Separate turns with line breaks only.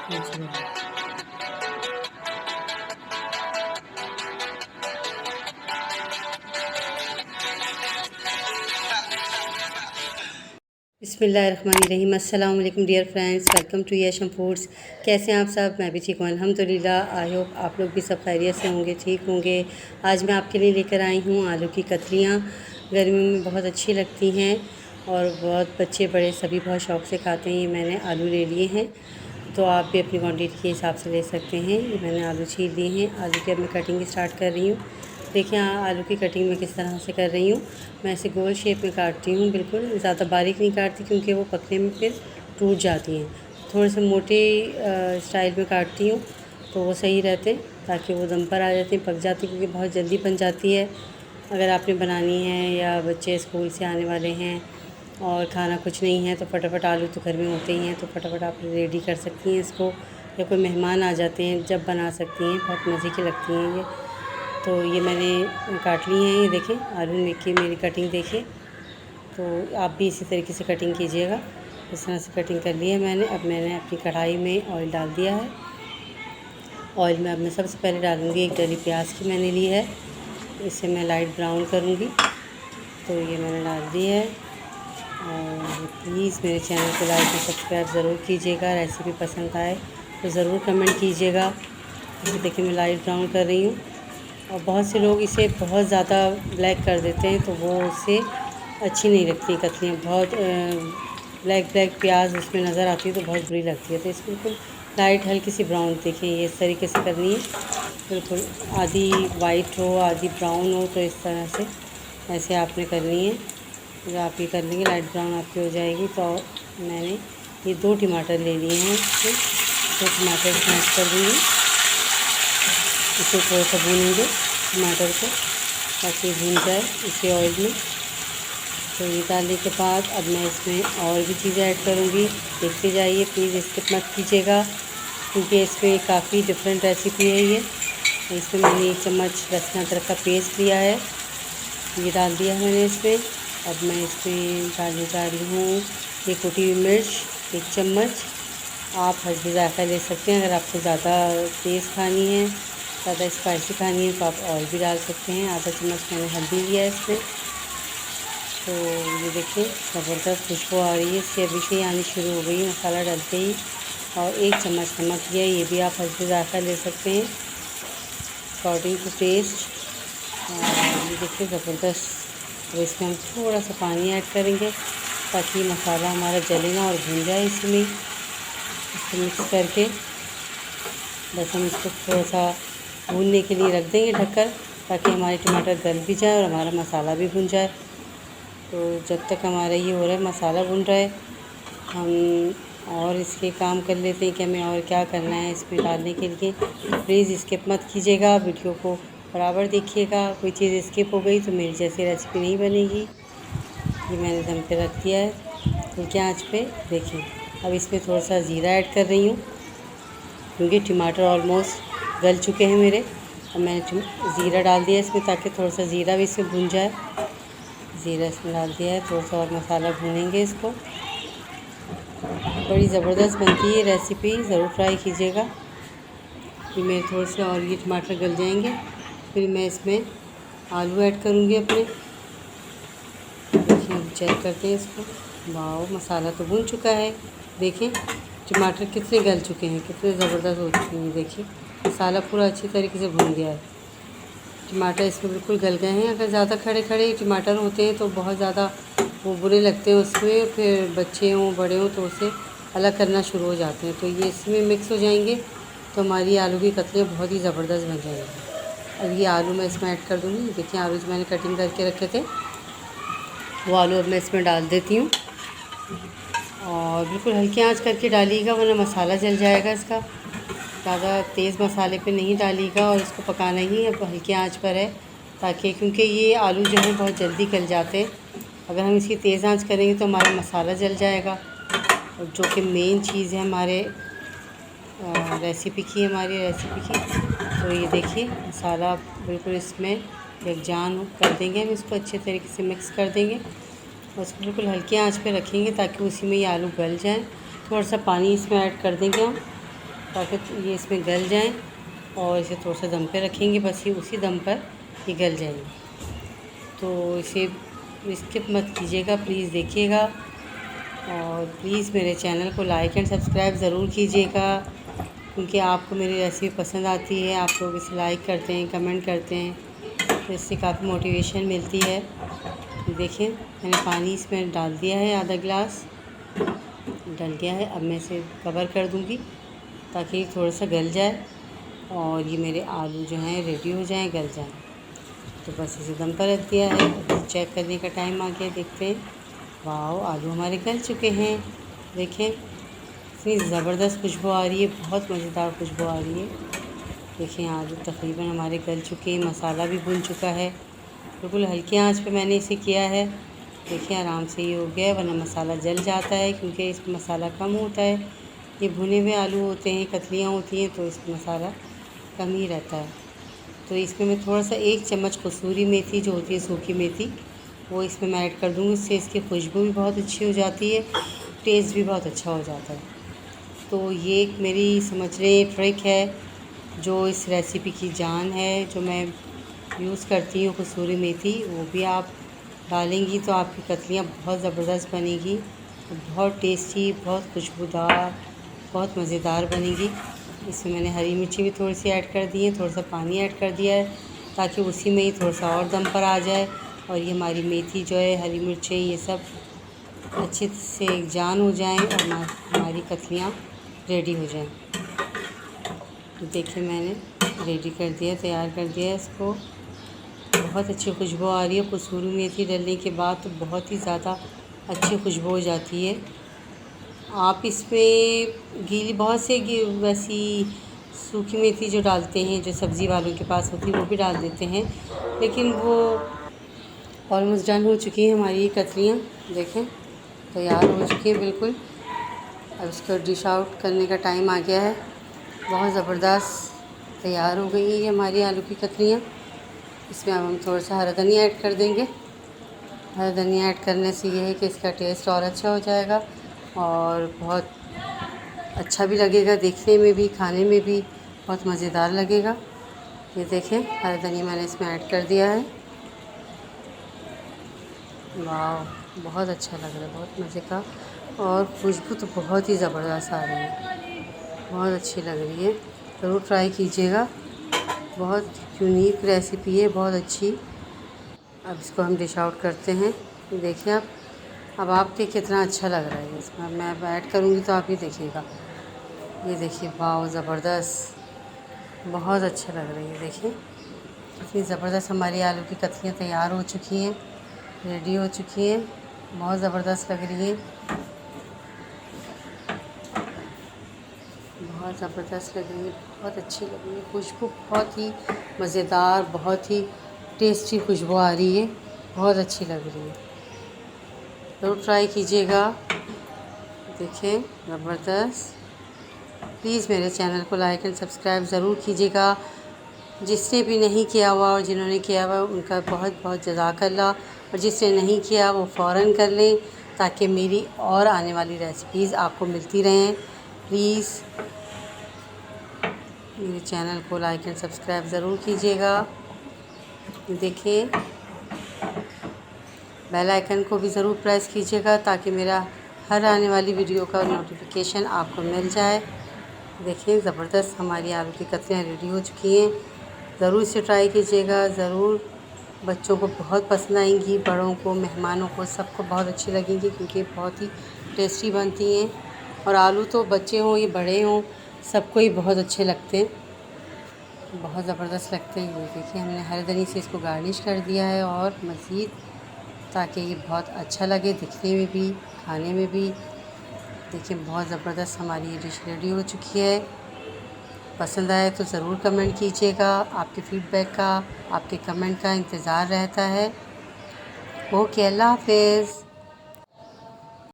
बिस्मिल्लाहिर्रहमानिर्रहीम। अस्सलाम वालेकुम dear friends, welcome to Yasham foods. कैसे हैं आप सब? मैं भी ठीक हूँ अल्हम्दुलिल्लाह। आई होप आप लोग भी सब खैरियत से होंगे, ठीक होंगे। आज मैं आपके लिए लेकर आई हूँ आलू की कतलियाँ। गर्मियों में बहुत अच्छी लगती हैं और बहुत बच्चे बड़े सभी बहुत शौक़ से खाते हैं। ये मैंने आलू ले लिए हैं, तो आप भी अपनी क्वांटिटी के हिसाब से ले सकते हैं। ये मैंने आलू छील लिए हैं। आलू की अब मैं कटिंग स्टार्ट कर रही हूँ। देखिए आलू की कटिंग मैं किस तरह से कर रही हूँ। मैं ऐसे गोल शेप में काटती हूँ, बिल्कुल ज़्यादा बारीक नहीं काटती क्योंकि वो पकने में फिर टूट जाती हैं। थोड़े से मोटे स्टाइल में काटती हूँ तो वो सही रहते, ताकि वो दम पर आ जाते हैं, पक जाती, क्योंकि बहुत जल्दी बन जाती है। अगर आपने बनानी है या बच्चे स्कूल से आने वाले हैं और खाना कुछ नहीं है तो फटाफट, आलू तो घर में होते ही हैं, तो फटाफट आप रेडी कर सकती हैं इसको। या कोई मेहमान आ जाते हैं जब बना सकती हैं, बहुत मज़े की लगती हैं ये। तो ये मैंने काट ली हैं, ये देखें आलू में की मेरी कटिंग देखिए। तो आप भी इसी तरीके से कटिंग कीजिएगा। इस तरह से कटिंग कर ली है मैंने। अब मैंने अपनी कढ़ाई में ऑयल डाल दिया है। ऑयल में अब मैं सबसे पहले डालूँगी एक डली प्याज की मैंने ली है, इसे मैं लाइट ब्राउन करूँगी। तो ये मैंने डाल दी है। और प्लीज़ मेरे चैनल को लाइक और सब्सक्राइब ज़रूर कीजिएगा। रेसिपी पसंद आए तो ज़रूर कमेंट कीजिएगा। इसे देखिए मैं लाइट ब्राउन कर रही हूँ। और बहुत से लोग इसे बहुत ज़्यादा ब्लैक कर देते हैं, तो वो उससे अच्छी नहीं लगती कतलियाँ। बहुत ब्लैक ब्लैक प्याज उसमें नज़र आती है तो बहुत बुरी लगती है। तो इसको बिल्कुल लाइट हल्की सी ब्राउन, देखें ये इस तरीके से करनी है। बिल्कुल आधी वाइट हो आधी ब्राउन हो, तो इस तरह से ऐसे आपने करनी है। जब आप ये कर लेंगे लाइट ब्राउन आपकी हो जाएगी। तो मैंने ये 2 टमाटर ले लिए हैं, इसमें 2 टमाटर स्मैश कर दूँगी। इसे थोड़ा सा भूनेंगे टमाटर को, ताकि भून जाए इसी ऑयल में। तो ये डालने के बाद अब मैं इसमें और भी चीज़ें ऐड करूँगी। देखते जाइए, प्लीज़ स्किप मत कीजिएगा, क्योंकि इसमें काफ़ी डिफरेंट रेसिपी है ये। इसमें मैंने 1 चम्मच लहसुन अदरक का पेस्ट लिया है, ये डाल दिया है मैंने इसमें। अब मैं इसमें डालने जा रही हूँ ये कुटी हुई मिर्च 1 चम्मच। आप हस्बे ज़ायक़ा ले सकते हैं। अगर आपको ज़्यादा तेज़ खानी है, ज़्यादा स्पाइसी खानी है, तो आप और भी डाल सकते हैं। आधा चम्मच मैंने हल्दी लिया है इसमें। तो ये देखिए ज़बरदस्त खुशबू आ रही है इससे, अभी से ही आनी शुरू हो गई मसाला डालते ही। और 1 चम्मच नमक लिया, ये भी आप हस्बे ज़ायक़ा ले सकते हैं, अकॉर्डिंग टू टेस्ट। और ये देखिए ज़बरदस्त। अब इसमें हम थोड़ा सा पानी ऐड करेंगे, ताकि मसाला हमारा जले ना और भून जाए इसमें। इसको मिक्स करके बस हम इसको थोड़ा सा भूनने के लिए रख देंगे ढककर, ताकि हमारे टमाटर गल भी जाए और हमारा मसाला भी भुन जाए। तो जब तक हमारा ये हो रहा है, मसाला भुन रहा है, हम और इसके काम कर लेते हैं कि हमें और क्या करना है इसमें डालने के लिए। प्लीज़ स्किप मत कीजिएगा, वीडियो को बराबर देखिएगा। कोई चीज़ स्किप हो गई तो मेरी जैसी रेसिपी नहीं बनेगी। ये मैंने दम पे रख दिया है हल्की आँच पे। देखिए अब इसमें थोड़ा सा ज़ीरा ऐड कर रही हूँ, क्योंकि टमाटर ऑलमोस्ट गल चुके हैं मेरे। अब मैंने ज़ीरा डाल दिया इसमें, ताकि थोड़ा सा ज़ीरा भी इसमें भुन जाए। ज़ीरा इसमें डाल दिया है, थोड़ा सा और मसाला भूनेंगे इसको। बड़ी ज़बरदस्त बनती है ये रेसिपी, ज़रूर ट्राई कीजिएगा। फिर मेरे थोड़े से और ये टमाटर गल जाएंगे, फिर मैं इसमें आलू ऐड करूँगी अपने। देखिए हम चेक करते हैं इसको। वाह, मसाला तो भुन चुका है। देखें टमाटर कितने गल चुके हैं, कितने ज़बरदस्त हो चुके हैं। देखिए मसाला पूरा अच्छी तरीके से भुन गया है, टमाटर इसमें बिल्कुल गल गए हैं। अगर ज़्यादा खड़े खड़े टमाटर होते हैं तो बहुत ज़्यादा वो बुरे लगते हैं उसमें, फिर बच्चे हों बड़े हों तो उसे अलग करना शुरू हो जाते हैं। तो ये इसमें मिक्स हो जाएंगे तो हमारी आलू की कतलियाँ बहुत ही ज़बरदस्त बन जाएंगी। अब ये आलू मैं इसमें ऐड कर दूँगी। देखिए आलू जो मैंने कटिंग करके रखे थे, वो आलू अब मैं इसमें डाल देती हूँ। और बिल्कुल हल्की आंच करके डालिएगा, वरना मसाला जल जाएगा इसका। ज़्यादा तेज़ मसाले पे नहीं डालिएगा, और इसको पकाना ही अब हल्की आंच पर है, ताकि क्योंकि ये आलू जो है बहुत जल्दी गल जाते हैं। अगर हम इसकी तेज़ आंच करेंगे तो हमारा मसाला जल जाएगा, और जो कि मेन चीज़ है हमारे रेसिपी की। तो ये देखिए मसाला बिल्कुल इसमें यकजान कर देंगे हम इसको, अच्छे तरीके से मिक्स कर देंगे। उसको बिल्कुल हल्की आंच पे रखेंगे, ताकि उसी में ये आलू गल जाए। थोड़ा सा पानी इसमें ऐड कर देंगे हम, ताकि ये इसमें गल जाएं, और इसे थोड़ा सा दम पे रखेंगे, बस ये उसी दम पर ये गल जाएंगे। तो इसे स्किप मत कीजिएगा, प्लीज़ देखिएगा, और प्लीज़ मेरे चैनल को लाइक एंड सब्सक्राइब ज़रूर कीजिएगा, क्योंकि आपको मेरी रेसिपी पसंद आती है, आप लोग इसे लाइक करते हैं, कमेंट करते हैं, तो इससे काफ़ी मोटिवेशन मिलती है। देखिए मैंने पानी इसमें डाल दिया है, आधा गिलास डल गया है। अब मैं इसे कवर कर दूंगी ताकि थोड़ा सा गल जाए और ये मेरे आलू जो हैं रेडी हो जाएं, गल जाएं। तो बस इसे दम पर रख दिया है। अब चेक करने का टाइम आ गया, देखते हैं। वाह, आलू हमारे गल चुके हैं। देखें इतनी ज़बरदस्त खुशबू आ रही है, बहुत मज़ेदार खुशबू आ रही है। देखें आलू तकरीबन हमारे गल चुके हैं, मसाला भी भुन चुका है। बिल्कुल हल्की आंच पे मैंने इसे किया है। देखिए आराम से ये हो गया है, वरना मसाला जल जाता है, क्योंकि इसमें मसाला कम होता है। ये भुने हुए आलू होते हैं, कतलियाँ होती हैं, तो इसमें मसाला कम ही रहता है। तो इसमें मैं थोड़ा सा 1 चम्मच कसूरी मेथी जो होती है, सूखी मेथी, वो इसमें मैं ऐड कर दूँगी। इससे इसकी खुशबू भी बहुत अच्छी हो जाती है, टेस्ट भी बहुत अच्छा हो जाता है। तो ये एक मेरी समझ लें ट्रिक है, जो इस रेसिपी की जान है, जो मैं यूज़ करती हूँ। कसूरी मेथी वो भी आप डालेंगी तो आपकी कतलियाँ बहुत ज़बरदस्त बनेगी, बहुत टेस्टी, बहुत खुशबूदार, बहुत मज़ेदार बनेगी। इसमें मैंने हरी मिर्ची भी थोड़ी सी ऐड कर दी है, थोड़ा सा पानी ऐड कर दिया है ताकि उसी में ही थोड़ा सा और दम पर आ जाए, और ये हमारी मेथी जो है, हरी मिर्चें, ये सब अच्छे से एक जान हो जाएं और हमारी कतलियाँ रेडी हो जाएं। तो देखिए मैंने रेडी कर दिया, तैयार कर दिया इसको। बहुत अच्छी खुशबू आ रही है। कसूरी मेथी डालने के बाद तो बहुत ही ज़्यादा अच्छी खुशबू हो जाती है। आप इसमें गीली बहुत से वैसी सूखी मेथी जो डालते हैं, जो सब्ज़ी वालों के पास होती है, वो भी डाल देते हैं, लेकिन वो ऑलमोस्ट डन हो चुकी हैं हमारी ये कतलियाँ। देखें तैयार हो चुकी है बिल्कुल। अब इसको डिश आउट करने का टाइम आ गया है। बहुत ज़बरदस्त तैयार हो गई हैं ये हमारी आलू की कतलियाँ। इसमें अब हम थोड़ा सा हरा धनिया ऐड कर देंगे। हरा धनिया ऐड करने से ये है कि इसका टेस्ट और अच्छा हो जाएगा और बहुत अच्छा भी लगेगा, देखने में भी, खाने में भी बहुत मज़ेदार लगेगा। ये देखें हरा धनिया मैंने इसमें ऐड कर दिया है। वाह, बहुत अच्छा लग रहा है, बहुत मज़े का, और खुशबू तो बहुत ही ज़बरदस्त आ रही है, बहुत अच्छी लग रही है। ज़रूर ट्राई कीजिएगा, बहुत यूनिक रेसिपी है, बहुत अच्छी। अब इसको हम डिश आउट करते हैं। देखिए आप, अब आप देखिए कितना अच्छा लग रहा है। इसमें मैं अब ऐड करूँगी तो आप ही देखिएगा। ये देखिए, वाह ज़बरदस्त, बहुत अच्छा लग रही है। देखिए कितनी ज़बरदस्त हमारी आलू की कतलियाँ तैयार हो चुकी हैं, रेडी हो चुकी हैं, बहुत ज़बरदस्त लग रही है, बहुत ज़बरदस्त लग रही है, बहुत अच्छी लग रही है। खुशबू बहुत ही मज़ेदार, बहुत ही टेस्टी खुशबू आ रही है, बहुत अच्छी लग रही है। ज़रूर ट्राई कीजिएगा। देखें ज़बरदस्त। प्लीज़ मेरे चैनल को लाइक एंड सब्सक्राइब ज़रूर कीजिएगा। जिसने भी नहीं किया हुआ और जिन्होंने किया हुआ उनका बहुत बहुत जज़ाकल्लाह, और जिसने नहीं किया वो फ़ौरन कर लें, ताकि मेरी और आने वाली रेसिपीज़ आपको मिलती रहें। प्लीज़ मेरे चैनल को लाइक एंड सब्सक्राइब ज़रूर कीजिएगा। देखिए बेल आइकन को भी ज़रूर प्रेस कीजिएगा ताकि मेरा हर आने वाली वीडियो का नोटिफिकेशन आपको मिल जाए। देखिए ज़बरदस्त हमारी आलू की कतलियाँ रेडी हो चुकी हैं। ज़रूर इसे ट्राई कीजिएगा, ज़रूर। बच्चों को बहुत पसंद आएंगी, बड़ों को, मेहमानों को, सबको बहुत अच्छी लगेंगी, क्योंकि बहुत ही टेस्टी बनती हैं। और आलू तो बच्चे हों या बड़े हों, सबको ही बहुत अच्छे लगते हैं, बहुत ज़बरदस्त लगते हैं। ये देखिए हमने हरी धनिया से इसको गार्निश कर दिया है और मज़ीद, ताकि ये बहुत अच्छा लगे दिखने में भी, खाने में भी। देखिए बहुत ज़बरदस्त हमारी ये डिश रेडी हो चुकी है। पसंद आए तो ज़रूर कमेंट कीजिएगा। आपके फ़ीडबैक का, आपके कमेंट का इंतज़ार रहता है। ओके, अल्लाह हाफ़िज़।